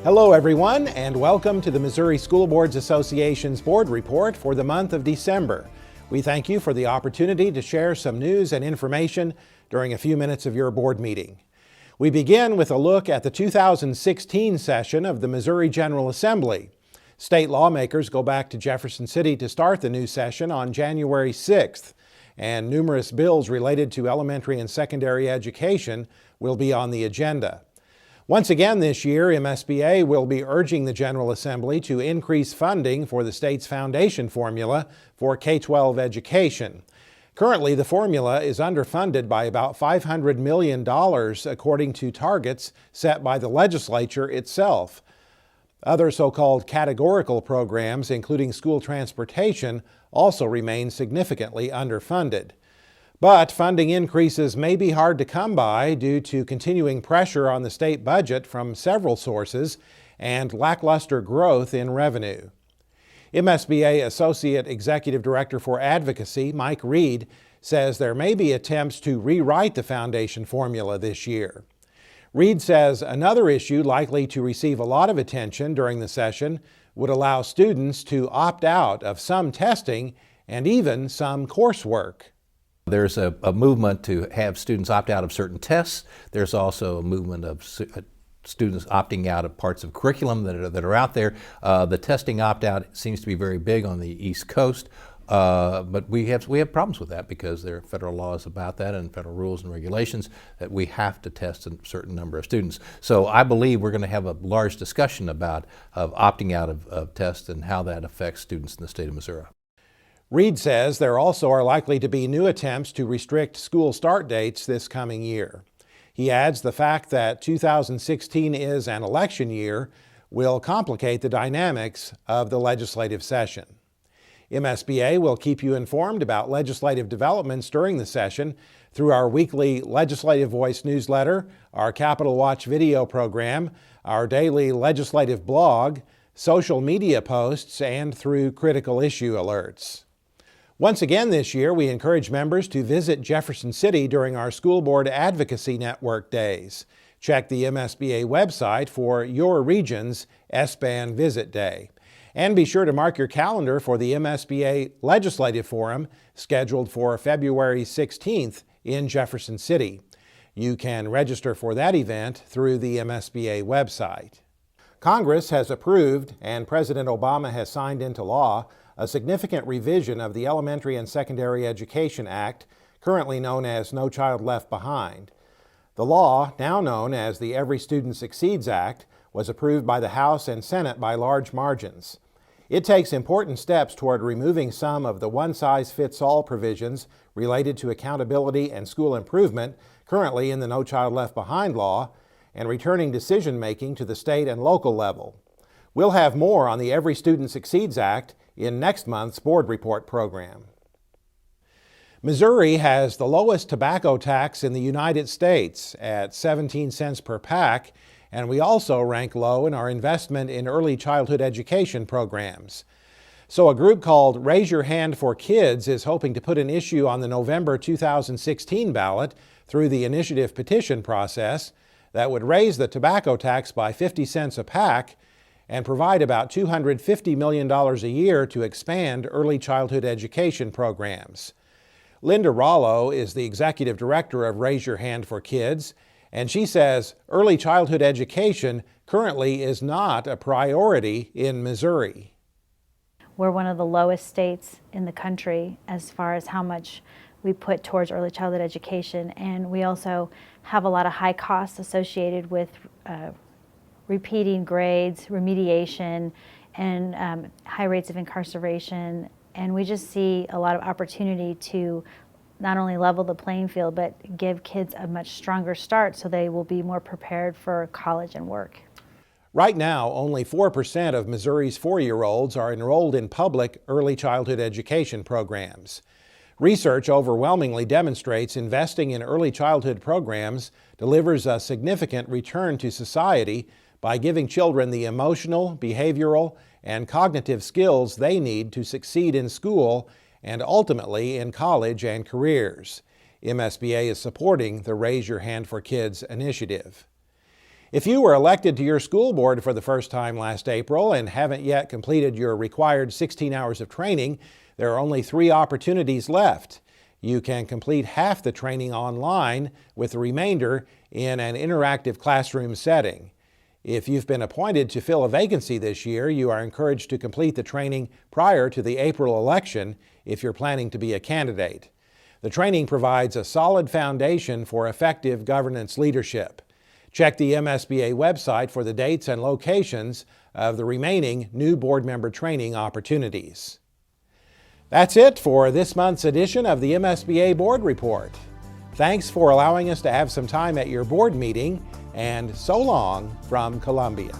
Hello everyone, and welcome to the Missouri School Boards Association's Board Report for the month of December. We thank you for the opportunity to share some news and information during a few minutes of your board meeting. We begin with a look at the 2016 session of the Missouri General Assembly. State lawmakers go back to Jefferson City to start the new session on January 6th, and numerous bills related to elementary and secondary education will be on the agenda. Once again this year, MSBA will be urging the General Assembly to increase funding for the state's foundation formula for K-12 education. Currently, the formula is underfunded by about $500 million according to targets set by the legislature itself. Other so-called categorical programs, including school transportation, also remain significantly underfunded. But funding increases may be hard to come by due to continuing pressure on the state budget from several sources and lackluster growth in revenue. MSBA Associate Executive Director for Advocacy, Mike Reed, says there may be attempts to rewrite the foundation formula this year. Reed says another issue likely to receive a lot of attention during the session would allow students to opt out of some testing and even some coursework. There's a movement to have students opt out of certain tests. There's also a movement of students opting out of parts of curriculum that are out there. The testing opt-out seems to be very big on the East Coast, but we have problems with that because there are federal laws about that and federal rules and regulations that we have to test a certain number of students. So I believe we're going to have a large discussion about opting out of tests and how that affects students in the state of Missouri. Reed says there also are likely to be new attempts to restrict school start dates this coming year. He adds the fact that 2016 is an election year will complicate the dynamics of the legislative session. MSBA will keep you informed about legislative developments during the session through our weekly Legislative Voice newsletter, our Capitol Watch video program, our daily legislative blog, social media posts, and through critical issue alerts. Once again this year, we encourage members to visit Jefferson City during our School Board Advocacy Network days. Check the MSBA website for your region's S-Band Visit Day. And be sure to mark your calendar for the MSBA Legislative Forum scheduled for February 16th in Jefferson City. You can register for that event through the MSBA website. Congress has approved, and President Obama has signed into law, a significant revision of the Elementary and Secondary Education Act, currently known as No Child Left Behind. The law, now known as the Every Student Succeeds Act, was approved by the House and Senate by large margins. It takes important steps toward removing some of the one-size-fits-all provisions related to accountability and school improvement currently in the No Child Left Behind law and returning decision-making to the state and local level. We'll have more on the Every Student Succeeds Act in next month's board report program. Missouri has the lowest tobacco tax in the United States at 17 cents per pack, and we also rank low in our investment in early childhood education programs. So a group called Raise Your Hand for Kids is hoping to put an issue on the November 2016 ballot through the initiative petition process that would raise the tobacco tax by 50 cents a pack and provide about $250 million a year to expand early childhood education programs. Linda Rollo is the executive director of Raise Your Hand for Kids, and she says early childhood education currently is not a priority in Missouri. We're one of the lowest states in the country as far as how much we put towards early childhood education, and we also have a lot of high costs associated with repeating grades, remediation, and high rates of incarceration. And we just see a lot of opportunity to not only level the playing field, but give kids a much stronger start so they will be more prepared for college and work. Right now, only 4% of Missouri's 4-year-olds are enrolled in public early childhood education programs. Research overwhelmingly demonstrates investing in early childhood programs delivers a significant return to society by giving children the emotional, behavioral, and cognitive skills they need to succeed in school and ultimately in college and careers. MSBA is supporting the Raise Your Hand for Kids initiative. If you were elected to your school board for the first time last April and haven't yet completed your required 16 hours of training, there are only 3 opportunities left. You can complete half the training online, with the remainder in an interactive classroom setting. If you've been appointed to fill a vacancy this year, you are encouraged to complete the training prior to the April election if you're planning to be a candidate. The training provides a solid foundation for effective governance leadership. Check the MSBA website for the dates and locations of the remaining new board member training opportunities. That's it for this month's edition of the MSBA Board Report. Thanks for allowing us to have some time at your board meeting, and so long from Columbia.